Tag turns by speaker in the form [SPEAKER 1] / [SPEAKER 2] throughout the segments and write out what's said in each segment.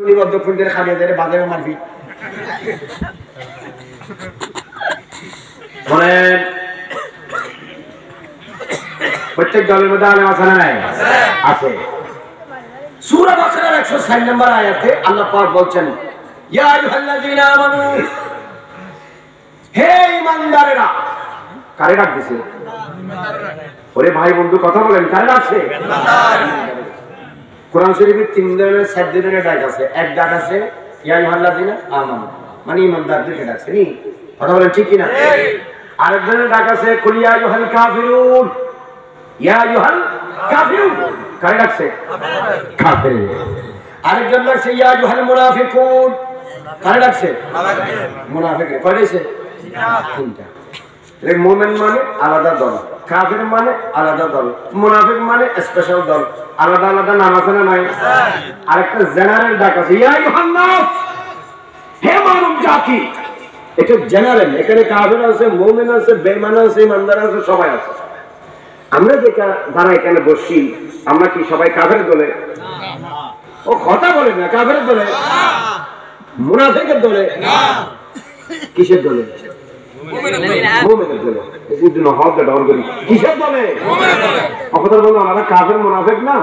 [SPEAKER 1] নিবদ্ধ ফুলদের খালিয়ে দেয় বাজারে মারবি মানে প্রত্যেক দলের মধ্যে আলেম আছে না নাই? আছে। সূরা বাকারার 106 নম্বর আয়াতে আল্লাহ পাক বলছেন ইয়া আইয়ুহাল্লাযীনা আমানু, হে ঈমানদারেরা। কারে ডাক দিছে? ওরে ভাই বন্ধু কথা বলেন, কারে ডাকছে? কোরআন শরীফে 3 ধরনের 4 ধরনের ডাক আছে। এক ডাক আছে ইয়া আইয়ুহাল্লাযীনা আমানু, মানে ঈমানদারদেরকে ডাকছে নি, কথা বলেন ঠিক কি না? আরেক ধরনের ডাক আছে কুল ইয়া আইয়ুহাল কাফিরুন, ইয়া আইয়ুহাল কাফিরুন, কারে ডাকছে? কাফির। আরেকজন ডাকছে ইয়া আইয়ুহাল মুনাফিকুন, কারে ডাকছে? মুনাফিক। কয় ডাকছে? 3টা। এই মুমিন মানে আলাদা দল, কাফির মানে আলাদা দল, মুনাফিক মানে স্পেশাল দল। আলাদা আলাদা নাম আছে না নাই? আরেকটা জেনারেল ডাক আছে ইয়া আইয়ুহান নাস, হে মানব জাতি। এটা জেনারেল, এখানে কাফির আছে, মুমিন আছে, বেঈমান আছে, ইমানদার আছে, সবাই আছে। আমরা যারা এখানে বসছি আমরা কি সবাই কাফের দলে? ও কথা বলে না, কাফের দলে, মুনাফিকের দলে, কিসের দলে? মুমিনের দলে। বুঝুন হদ ডর করি কিসের দলে? কথা বলবো আমরা কাফের মুনাফিক না,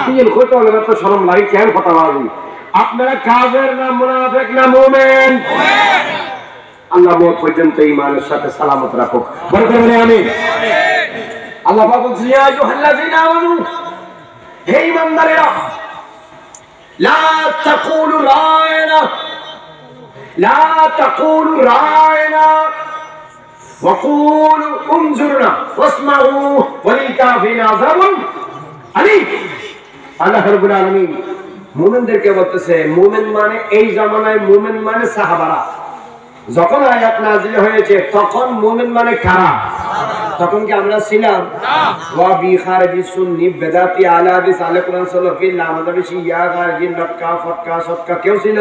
[SPEAKER 1] কি কইতে হলে তো শরম লাগে, কেন কথা বলি? আপনারা কাফের না মুনাফিক না মুমিন? আল্লাহ মত পর্যন্ত ঈমানের সাথে সালামত রাখুক, বলে বলে আমিন। আল্লাহ পাক বলছেন ইয়া আইয়ুহাল্লাযীনা আমানু, হে ঈমানদারেরা, লা তাকুলু রায়না, লা তাকুলু রায়না ওয়া কুলু উনজুরনা ওয়াসমাউ ওয়ালিল কাফিরিনা আযাবুন আলীম। আল্লাহ রাব্বুল আলামিন মুমিনদেরকে বলতেছে, মুমিন মানে এই জামানায় মুমিন মানে সাহাবারা। যখন আয়াত নাযিল হয়েছে তখন মুমিন মানে কারা? তখন কি আমরা ছিলাম? ওয়া বি খারিজি সুন্নি বেদাতি আলা হাদিস আলে কোরআন সালাফি নামাজি শিয়া গারজি নক্কা ফক্কা সক্কা কেউ ছিল?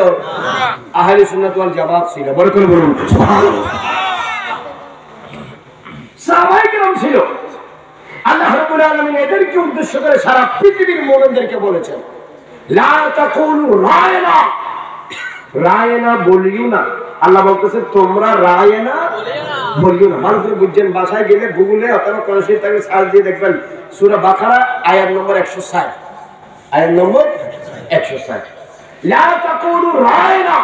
[SPEAKER 1] আহলে সুন্নাত ওয়াল জামাত ছিল। বড় করে বলুন সুবহানাল্লাহ। সাহাবায়ে কেরাম ছিল। আল্লাহ রাব্বুল আলামিন এদেরকে উদ্দেশ্য করে সারা পৃথিবীর মুমিনদেরকে বলেছেন লা তাকুলু রায়না, রায়না বলিও না। আল্লাহ বলতেছে তোমরা রায়না বলিও না। মানুষ বুঝছেন, বাসায় গেলে গুগলে অথবা কোরআন শরীফ থেকে সার্চ দিয়ে দেখবেন সূরা বাকারা আয়াত নম্বর 160, আয়াত নম্বর 160। লা তাকুলু রায়না,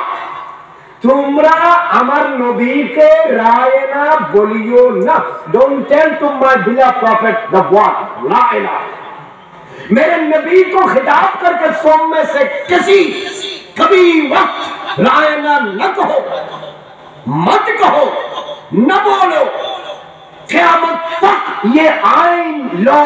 [SPEAKER 1] তোমরা আমার নবীকে রায়না বলিও না। ডোন্ট টেল টু মাই বিলা প্রফেট দ্য ওয়ার্ড রায়না। मेरे नबी को खिताब करके तुम में से किसी कभी वक्त रायना न कहो, मत कहो, न बोलो। क़यामत तक ये आईन लॉ